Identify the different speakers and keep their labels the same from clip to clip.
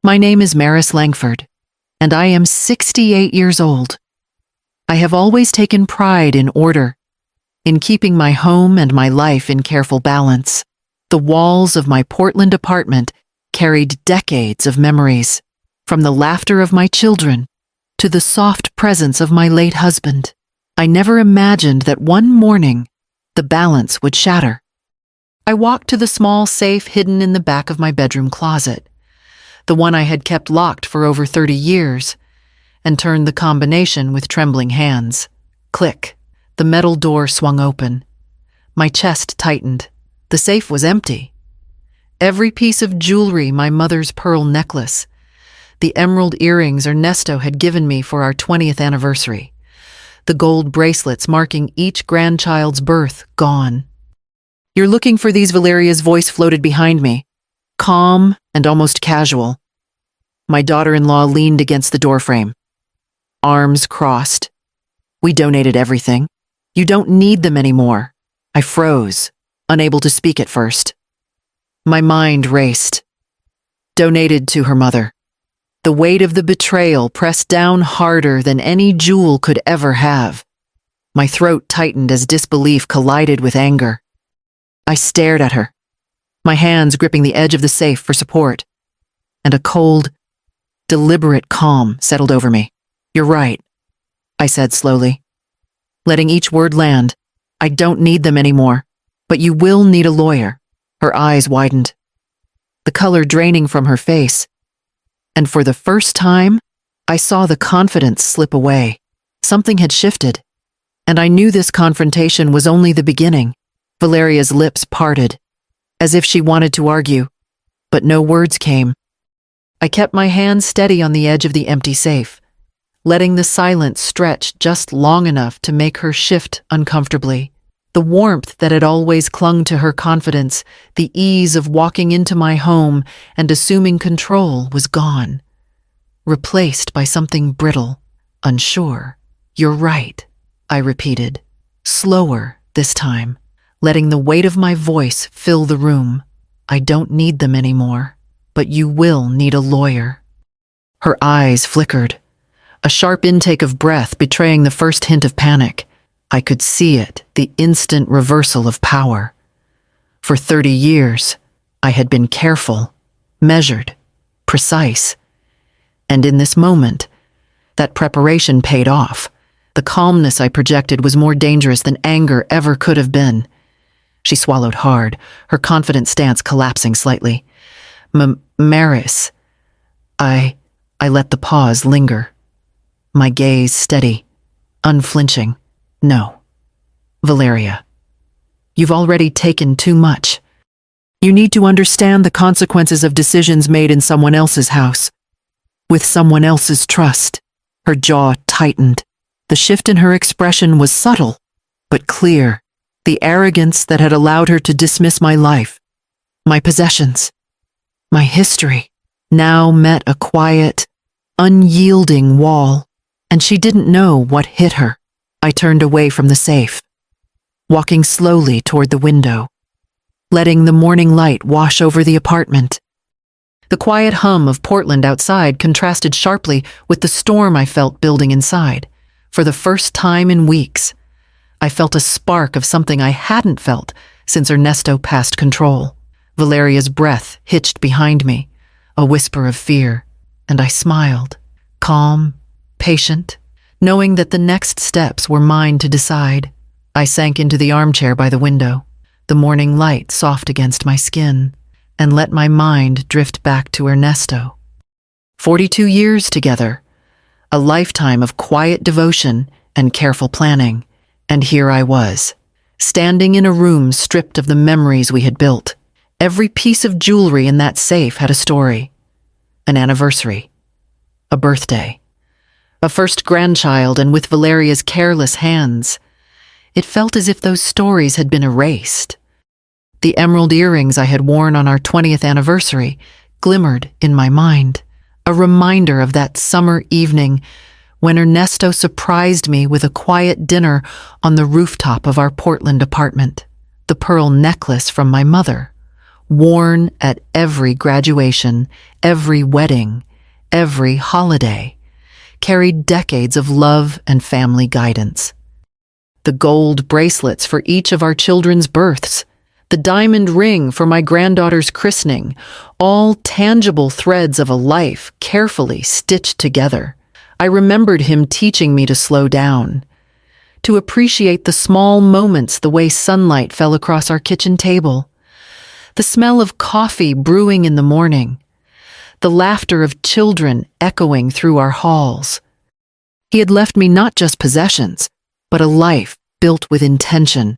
Speaker 1: My name is Maris Langford, and I am 68 years old. I have always taken pride in order, in keeping my home and my life in careful balance. The walls of my Portland apartment carried decades of memories, from the laughter of my children to the soft presence of my late husband. I never imagined that one morning the balance would shatter. I walked to the small safe hidden in the back of my bedroom closet, the one I had kept locked for over 30 years, and turned the combination with trembling hands. Click. The metal door swung open. My chest tightened. The safe was empty. Every piece of jewelry, my mother's pearl necklace, the emerald earrings Ernesto had given me for our 20th anniversary, the gold bracelets marking each grandchild's birth, gone. "You're looking for these?" Valeria's voice floated behind me, calm and almost casual. My daughter-in-law leaned against the doorframe, arms crossed. "We donated everything. You don't need them anymore." I froze, unable to speak at first. My mind raced. Donated to her mother. The weight of the betrayal pressed down harder than any jewel could ever have. My throat tightened as disbelief collided with anger. I stared at her, my hands gripping the edge of the safe for support, and a cold, deliberate calm settled over me. "You're right," I said slowly, letting each word land. "I don't need them anymore, but you will need a lawyer." Her eyes widened, the color draining from her face, and for the first time, I saw the confidence slip away. Something had shifted, and I knew this confrontation was only the beginning. Valeria's lips parted, as if she wanted to argue, but no words came. I kept my hand steady on the edge of the empty safe, letting the silence stretch just long enough to make her shift uncomfortably. The warmth that had always clung to her confidence, the ease of walking into my home and assuming control, was gone, replaced by something brittle, unsure. "You're right," I repeated, slower this time, letting the weight of my voice fill the room. "I don't need them anymore, but you will need a lawyer." Her eyes flickered, a sharp intake of breath betraying the first hint of panic. I could see it, the instant reversal of power. For 30 years, I had been careful, measured, precise. And in this moment, that preparation paid off. The calmness I projected was more dangerous than anger ever could have been. She swallowed hard, her confident stance collapsing slightly. "Maris." I let the pause linger, my gaze steady, unflinching. "No, Valeria, you've already taken too much. You need to understand the consequences of decisions made in someone else's house, with someone else's trust." Her jaw tightened. The shift in her expression was subtle, but clear. The arrogance that had allowed her to dismiss my life, my possessions, my history, now met a quiet, unyielding wall, and she didn't know what hit her. I turned away from the safe, walking slowly toward the window, letting the morning light wash over the apartment. The quiet hum of Portland outside contrasted sharply with the storm I felt building inside. For the first time in weeks, I felt a spark of something I hadn't felt since Ernesto passed control. Valeria's breath hitched behind me, a whisper of fear, and I smiled, calm, patient, knowing that the next steps were mine to decide. I sank into the armchair by the window, the morning light soft against my skin, and let my mind drift back to Ernesto. 42 years together, a lifetime of quiet devotion and careful planning, and here I was, standing in a room stripped of the memories we had built. Every piece of jewelry in that safe had a story, an anniversary, a birthday, a first grandchild, and with Valeria's careless hands, it felt as if those stories had been erased. The emerald earrings I had worn on our 20th anniversary glimmered in my mind, a reminder of that summer evening when Ernesto surprised me with a quiet dinner on the rooftop of our Portland apartment. The pearl necklace from my mother, worn at every graduation, every wedding, every holiday, carried decades of love and family guidance. The gold bracelets for each of our children's births, the diamond ring for my granddaughter's christening, all tangible threads of a life carefully stitched together. I remembered him teaching me to slow down, to appreciate the small moments, the way sunlight fell across our kitchen table, the smell of coffee brewing in the morning, the laughter of children echoing through our halls. He had left me not just possessions, but a life built with intention,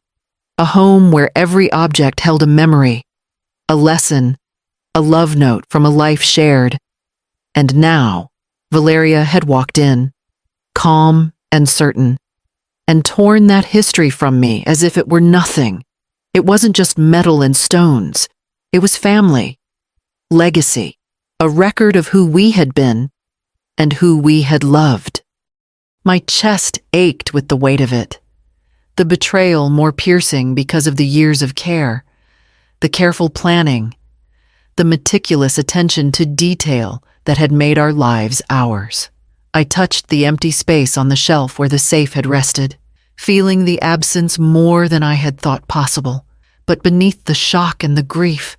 Speaker 1: a home where every object held a memory, a lesson, a love note from a life shared. And now, Valeria had walked in, calm and certain, and torn that history from me as if it were nothing. It wasn't just metal and stones. It was family, legacy, a record of who we had been and who we had loved. My chest ached with the weight of it, the betrayal more piercing because of the years of care, the careful planning, the meticulous attention to detail that had made our lives ours. I touched the empty space on the shelf where the safe had rested, feeling the absence more than I had thought possible. But beneath the shock and the grief,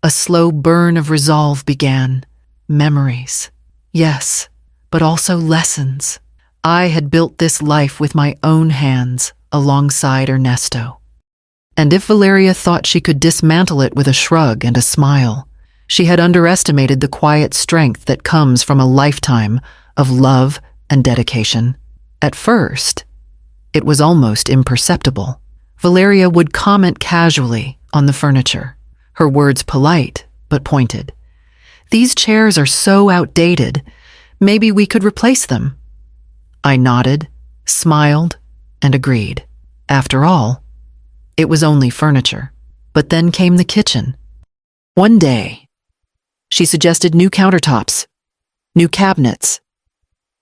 Speaker 1: a slow burn of resolve began. Memories, yes, but also lessons. I had built this life with my own hands alongside Ernesto. And if Valeria thought she could dismantle it with a shrug and a smile, she had underestimated the quiet strength that comes from a lifetime of love and dedication. At first, it was almost imperceptible. Valeria would comment casually on the furniture, her words polite but pointed. "These chairs are so outdated. Maybe we could replace them." I nodded, smiled, and agreed. After all, it was only furniture. But then came the kitchen. One day, she suggested new countertops, new cabinets,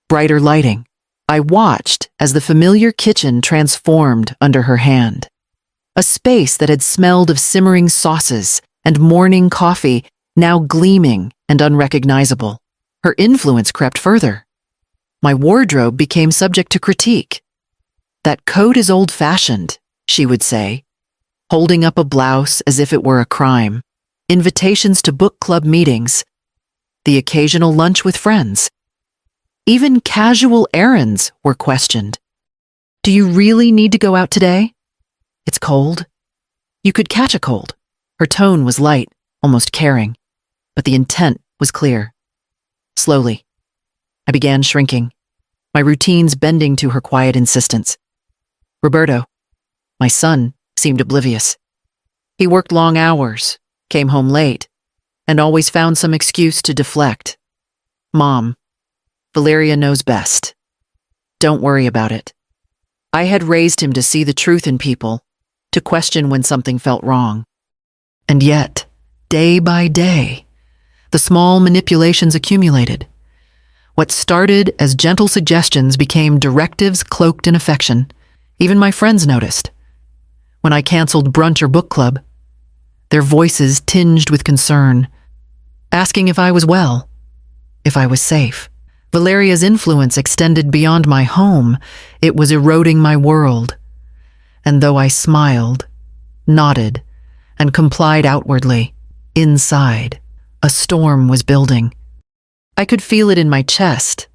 Speaker 1: brighter lighting. I watched as the familiar kitchen transformed under her hand. A space that had smelled of simmering sauces and morning coffee, now gleaming and unrecognizable. Her influence crept further. My wardrobe became subject to critique. "That coat is old-fashioned," she would say, holding up a blouse as if it were a crime. Invitations to book club meetings, the occasional lunch with friends. Even casual errands were questioned. "Do you really need to go out today? It's cold. You could catch a cold." Her tone was light, almost caring, but the intent was clear. Slowly, I began shrinking, my routines bending to her quiet insistence. Roberto, my son, seemed oblivious. He worked long hours, came home late, and always found some excuse to deflect. "Mom, Valeria knows best. Don't worry about it." I had raised him to see the truth in people, to question when something felt wrong. And yet, day by day, the small manipulations accumulated. What started as gentle suggestions became directives cloaked in affection. Even my friends noticed. When I canceled brunch or book club, their voices tinged with concern, asking if I was well, if I was safe. Valeria's influence extended beyond my home. It was eroding my world. And though I smiled, nodded, and complied outwardly, inside, a storm was building. I could feel it in my chest,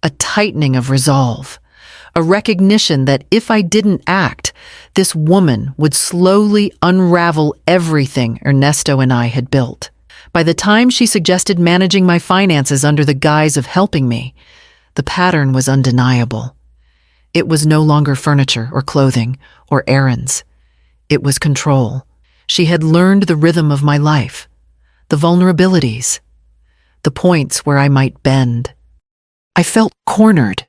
Speaker 1: a tightening of resolve, a recognition that if I didn't act, this woman would slowly unravel everything Ernesto and I had built. By the time she suggested managing my finances under the guise of helping me, the pattern was undeniable. It was no longer furniture or clothing or errands. It was control. She had learned the rhythm of my life, the vulnerabilities, the points where I might bend. I felt cornered.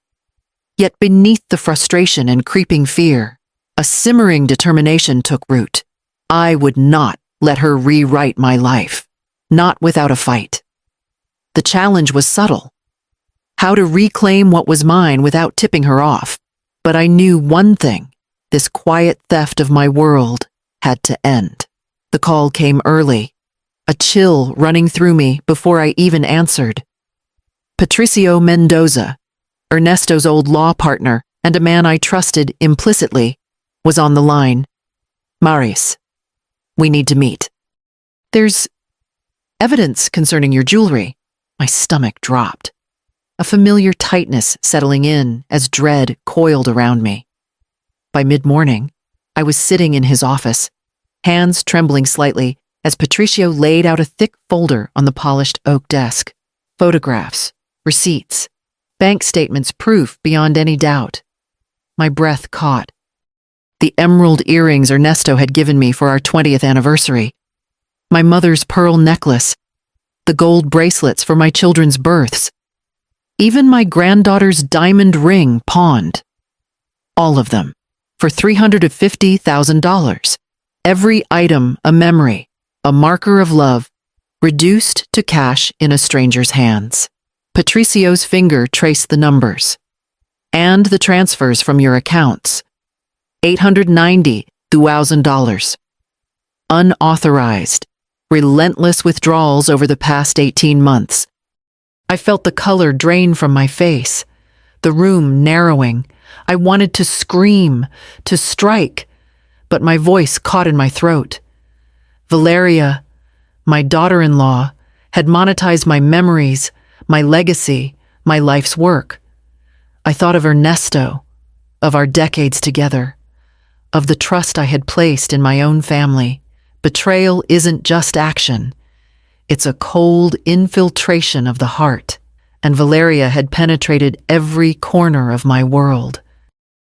Speaker 1: Yet beneath the frustration and creeping fear, a simmering determination took root. I would not let her rewrite my life, not without a fight. The challenge was subtle. How to reclaim what was mine without tipping her off. But I knew one thing, this quiet theft of my world had to end. The call came early, a chill running through me before I even answered. Patricio Mendoza, Ernesto's old law partner and a man I trusted implicitly, was on the line. Maris, we need to meet. There's evidence concerning your jewelry. My stomach dropped, a familiar tightness settling in as dread coiled around me. By mid-morning, I was sitting in his office, hands trembling slightly as Patricio laid out a thick folder on the polished oak desk. Photographs, receipts, bank statements, proof beyond any doubt. My breath caught. The emerald earrings Ernesto had given me for our 20th anniversary, my mother's pearl necklace, the gold bracelets for my children's births, even my granddaughter's diamond ring pawned. All of them, for $350,000. Every item a memory, a marker of love, reduced to cash in a stranger's hands. Patricio's finger traced the numbers. And the transfers from your accounts. $890,000. Unauthorized, relentless withdrawals over the past 18 months. I felt the color drain from my face, the room narrowing. I wanted to scream, to strike, but my voice caught in my throat. Valeria, my daughter-in-law, had monetized my memories, my legacy, my life's work. I thought of Ernesto, of our decades together, of the trust I had placed in my own family. Betrayal isn't just action. It's a cold infiltration of the heart, and Valeria had penetrated every corner of my world.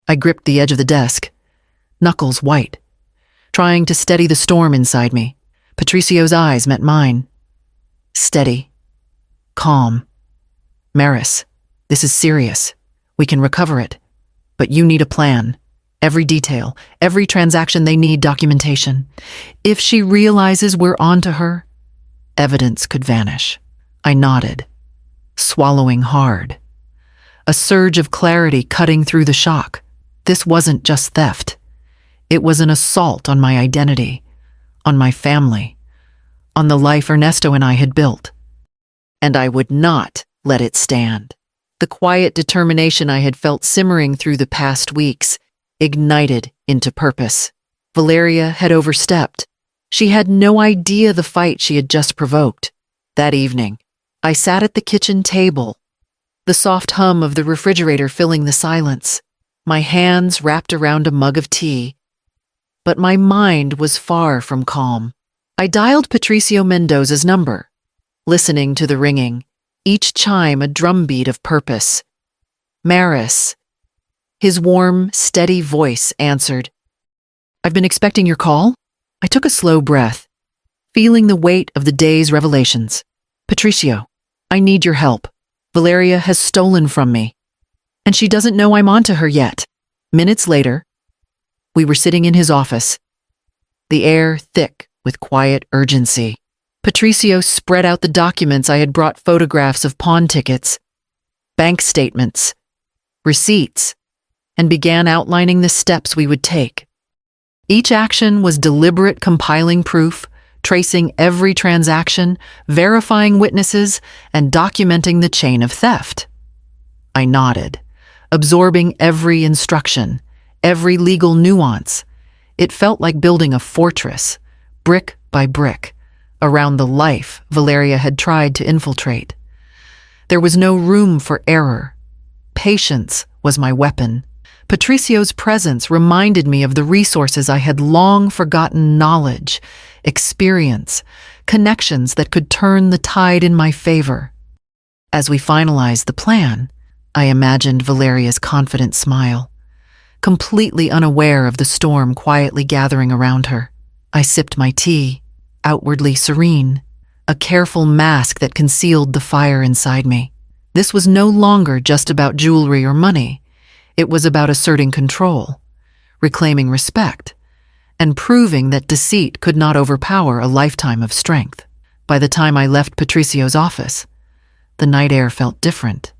Speaker 1: I gripped the edge of the desk, knuckles white, trying to steady the storm inside me. Patricio's eyes met mine. Steady. Calm. Maris, this is serious. We can recover it. But you need a plan. Every detail, every transaction, they need documentation. If she realizes we're onto her, evidence could vanish. I nodded, swallowing hard. A surge of clarity cutting through the shock. This wasn't just theft. It was an assault on my identity, on my family, on the life Ernesto and I had built. And I would not let it stand. The quiet determination I had felt simmering through the past weeks ignited into purpose. Valeria had overstepped. She had no idea the fight she had just provoked. That evening, I sat at the kitchen table, the soft hum of the refrigerator filling the silence, my hands wrapped around a mug of tea. But my mind was far from calm. I dialed Patricio Mendoza's number, listening to the ringing, each chime a drumbeat of purpose. Maris. His warm, steady voice answered. I've been expecting your call. I took a slow breath, feeling the weight of the day's revelations. Patricio, I need your help. Valeria has stolen from me, and she doesn't know I'm onto her yet. Minutes later, we were sitting in his office, the air thick with quiet urgency. Patricio spread out the documents I had brought: photographs of pawn tickets, bank statements, receipts, and began outlining the steps we would take. Each action was deliberate, compiling proof, tracing every transaction, verifying witnesses, and documenting the chain of theft. I nodded, absorbing every instruction, every legal nuance. It felt like building a fortress, brick by brick, around the life Valeria had tried to infiltrate. There was no room for error. Patience was my weapon. Patricio's presence reminded me of the resources I had long forgotten: knowledge, experience, connections that could turn the tide in my favor. As we finalized the plan, I imagined Valeria's confident smile, completely unaware of the storm quietly gathering around her. I sipped my tea, outwardly serene, a careful mask that concealed the fire inside me. This was no longer just about jewelry or money. It was about asserting control, reclaiming respect, and proving that deceit could not overpower a lifetime of strength. By the time I left Patricio's office, the night air felt different,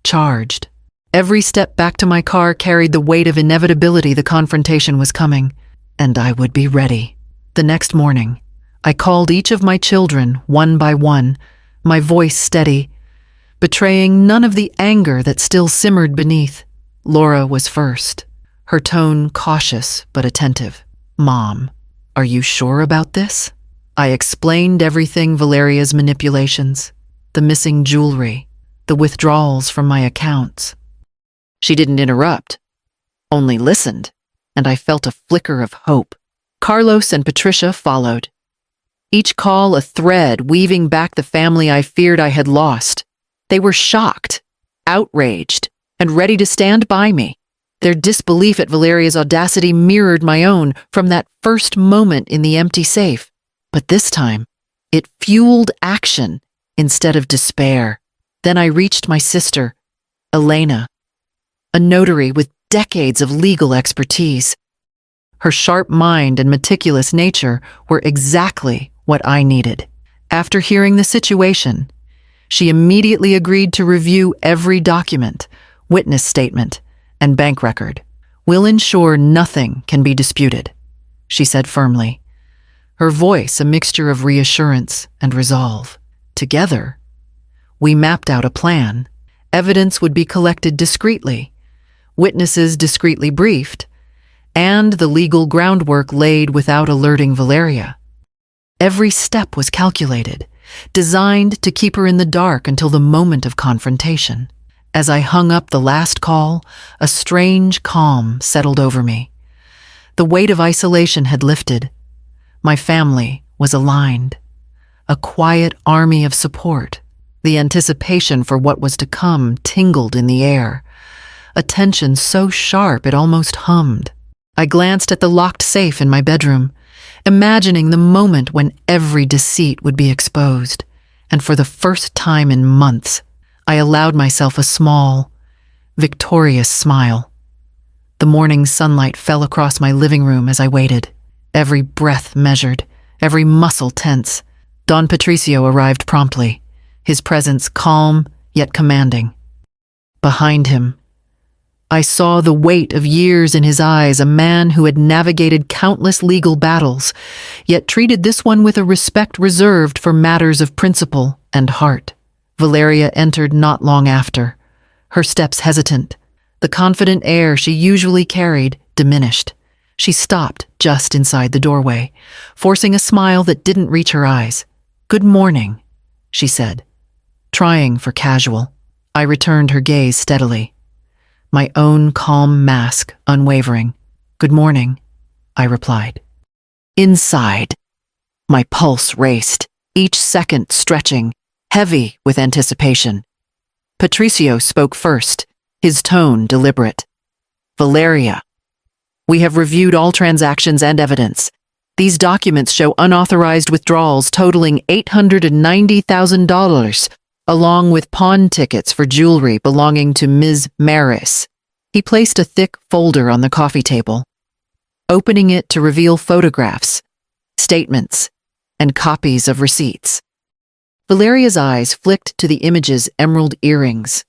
Speaker 1: charged. Every step back to my car carried the weight of inevitability. The confrontation was coming, and I would be ready. The next morning, I called each of my children one by one, my voice steady, betraying none of the anger that still simmered beneath. Laura was first, her tone cautious but attentive. "Mom, are you sure about this?" I explained everything: Valeria's manipulations, the missing jewelry, the withdrawals from my accounts. She didn't interrupt, only listened, and I felt a flicker of hope. Carlos and Patricia followed, each call a thread weaving back the family I feared I had lost. They were shocked, outraged, and ready to stand by me. Their disbelief at Valeria's audacity mirrored my own from that first moment in the empty safe. But this time, it fueled action instead of despair. Then I reached my sister, Elena, a notary with decades of legal expertise. Her sharp mind and meticulous nature were exactly what I needed. After hearing the situation, she immediately agreed to review every document, witness statement, and bank record. "We'll ensure nothing can be disputed," she said firmly, her voice a mixture of reassurance and resolve. Together, we mapped out a plan. Evidence would be collected discreetly, witnesses discreetly briefed, and the legal groundwork laid without alerting Valeria. Every step was calculated, designed to keep her in the dark until the moment of confrontation. As I hung up the last call, a strange calm settled over me. The weight of isolation had lifted. My family was aligned, a quiet army of support. The anticipation for what was to come tingled in the air, a tension so sharp it almost hummed. I glanced at the locked safe in my bedroom, imagining the moment when every deceit would be exposed, and for the first time in months, I allowed myself a small, victorious smile. The morning sunlight fell across my living room as I waited, every breath measured, every muscle tense. Don Patricio arrived promptly, his presence calm yet commanding. Behind him, I saw the weight of years in his eyes, a man who had navigated countless legal battles, yet treated this one with a respect reserved for matters of principle and heart. Valeria entered not long after, her steps hesitant. The confident air she usually carried diminished. She stopped just inside the doorway, forcing a smile that didn't reach her eyes. "Good morning," she said, trying for casual. I returned her gaze steadily, my own calm mask unwavering. "Good morning," I replied. Inside, my pulse raced, each second stretching, heavy with anticipation. Patricio spoke first, his tone deliberate. "Valeria, we have reviewed all transactions and evidence. These documents show unauthorized withdrawals totaling $890,000, along with pawn tickets for jewelry belonging to Ms. Maris." He placed a thick folder on the coffee table, opening it to reveal photographs, statements, and copies of receipts. Valeria's eyes flicked to the images: emerald earrings,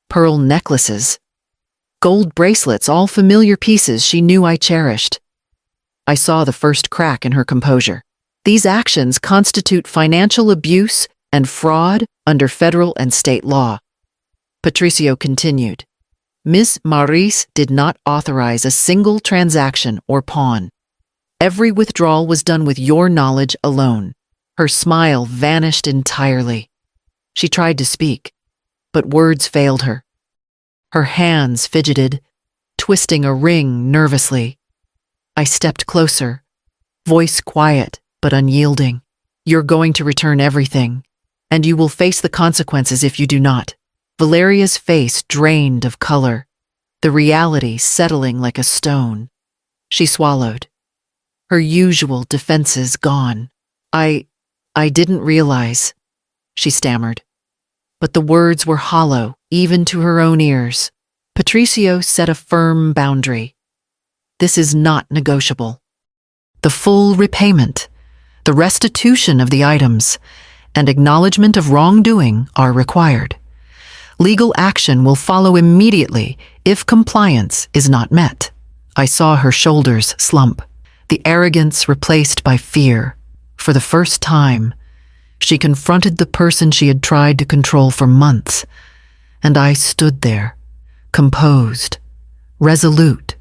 Speaker 1: pearl necklaces, gold bracelets, all familiar pieces she knew I cherished. I saw the first crack in her composure. These actions constitute financial abuse and fraud under federal and state law. Patricio continued, "Ms. Maris did not authorize a single transaction or pawn. Every withdrawal was done with your knowledge alone." Her smile vanished entirely. She tried to speak, but words failed her. Her hands fidgeted, twisting a ring nervously. I stepped closer, voice quiet but unyielding. "You're going to return everything, and you will face the consequences if you do not." Valeria's face drained of color, the reality settling like a stone. She swallowed, her usual defenses gone. I didn't realize," she stammered. But the words were hollow, even to her own ears. Patricio set a firm boundary. "This is not negotiable. The full repayment, the restitution of the items, and acknowledgement of wrongdoing are required. Legal action will follow immediately if compliance is not met." I saw her shoulders slump. the arrogance replaced by fear. For the first time, she confronted the person she had tried to control for months, and I stood there, composed, resolute,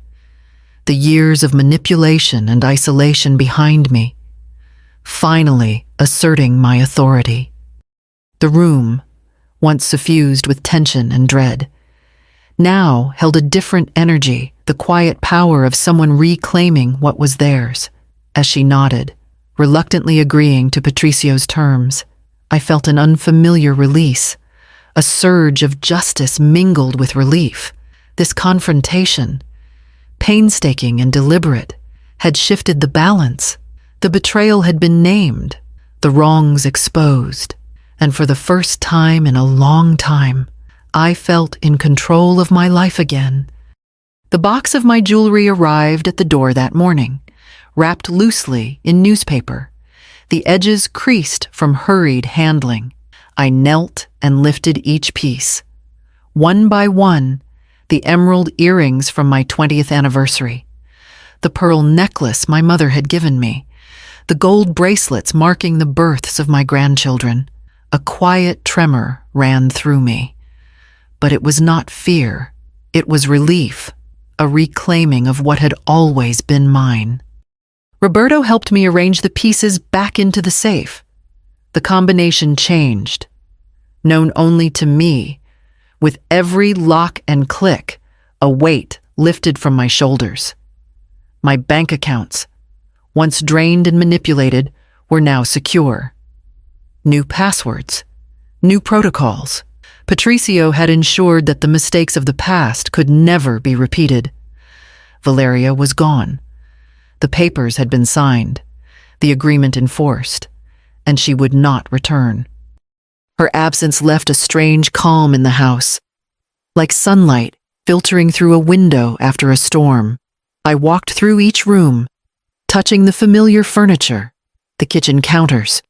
Speaker 1: the years of manipulation and isolation behind me, finally asserting my authority. The room, once suffused with tension and dread, now held a different energy, the quiet power of someone reclaiming what was theirs. As she nodded, reluctantly agreeing to Patricio's terms, I felt an unfamiliar release, a surge of justice mingled with relief. This confrontation, painstaking and deliberate, had shifted the balance. The betrayal had been named, the wrongs exposed, and for the first time in a long time, I felt in control of my life again. The box of my jewelry arrived at the door that morning, wrapped loosely in newspaper, the edges creased from hurried handling. I knelt and lifted each piece. One by one, the emerald earrings from my 20th anniversary, the pearl necklace my mother had given me, the gold bracelets marking the births of my grandchildren. A quiet tremor ran through me. But it was not fear, it was relief, a reclaiming of what had always been mine. Roberto helped me arrange the pieces back into the safe. The combination changed, known only to me. With every lock and click, a weight lifted from my shoulders. My bank accounts, once drained and manipulated, were now secure. New passwords, new protocols. Patricio had ensured that the mistakes of the past could never be repeated. Valeria was gone. The papers had been signed, the agreement enforced, and she would not return. Her absence left a strange calm in the house, like sunlight filtering through a window after a storm. I walked through each room, touching the familiar furniture, the kitchen counters,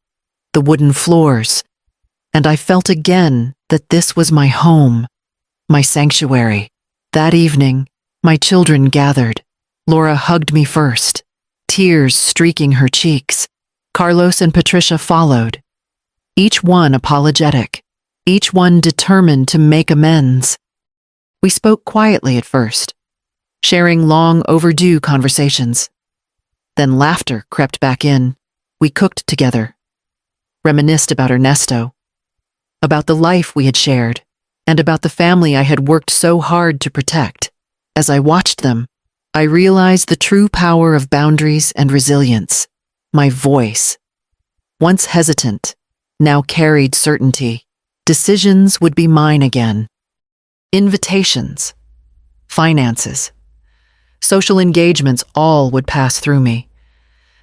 Speaker 1: the wooden floors, and I felt again that this was my home, my sanctuary. That evening, my children gathered. Laura hugged me first, tears streaking her cheeks. Carlos and Patricia followed, each one apologetic, each one determined to make amends. We spoke quietly at first, sharing long overdue conversations. Then laughter crept back in. We cooked together, reminisced about Ernesto, about the life we had shared, and about the family I had worked so hard to protect. As I watched them, I realized the true power of boundaries and resilience. My voice, once hesitant, now carried certainty. Decisions would be mine again. Invitations, finances, social engagements, all would pass through me.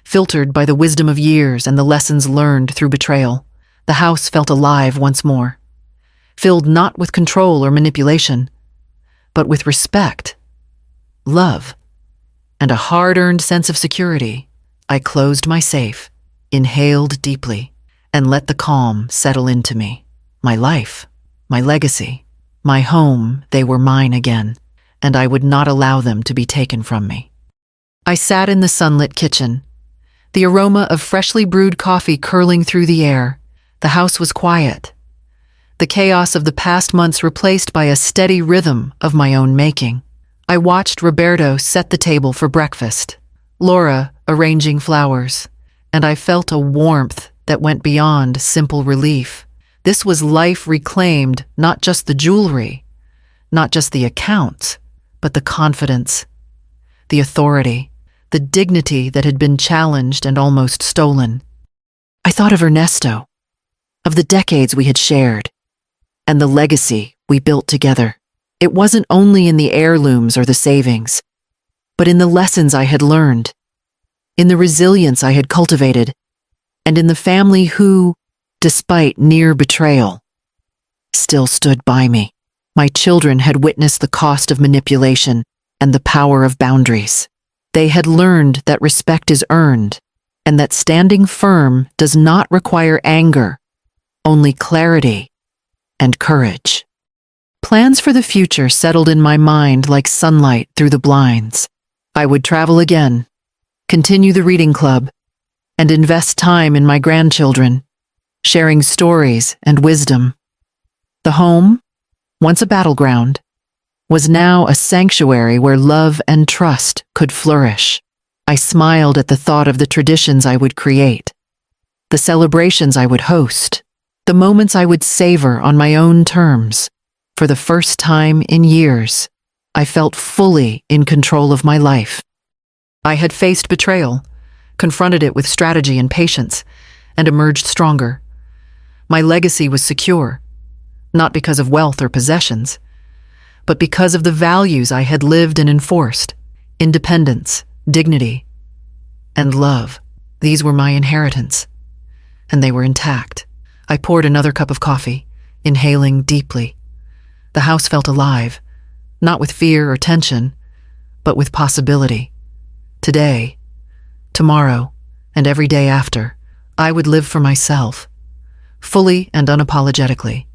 Speaker 1: Filtered by the wisdom of years and the lessons learned through betrayal, the house felt alive once more, filled not with control or manipulation, but with respect, love, and a hard-earned sense of security. I closed my safe, inhaled deeply, and let the calm settle into me. My life, my legacy, my home, they were mine again, and I would not allow them to be taken from me. I sat in the sunlit kitchen, the aroma of freshly brewed coffee curling through the air. The house was quiet, the chaos of the past months replaced by a steady rhythm of my own making. I watched Roberto set the table for breakfast, Laura arranging flowers, and I felt a warmth that went beyond simple relief. This was life reclaimed, not just the jewelry, not just the accounts, but the confidence, the authority, the dignity that had been challenged and almost stolen. I thought of Ernesto, of the decades we had shared, and the legacy we built together. It wasn't only in the heirlooms or the savings, but in the lessons I had learned, in the resilience I had cultivated, and in the family who, despite near betrayal, still stood by me. My children had witnessed the cost of manipulation and the power of boundaries. They had learned that respect is earned, and that standing firm does not require anger, only clarity and courage. Plans for the future settled in my mind like sunlight through the blinds. I would travel again, continue the reading club, and invest time in my grandchildren, sharing stories and wisdom. The home, once a battleground, was now a sanctuary where love and trust could flourish. I smiled at the thought of the traditions I would create, the celebrations I would host, the moments I would savor on my own terms. For the first time in years, I felt fully in control of my life. I had faced betrayal, confronted it with strategy and patience, and emerged stronger. My legacy was secure, not because of wealth or possessions, but because of the values I had lived and enforced: independence, dignity, and love. These were my inheritance, and they were intact. I poured another cup of coffee, inhaling deeply. The house felt alive, not with fear or tension, but with possibility. Today, tomorrow, and every day after, I would live for myself, fully and unapologetically.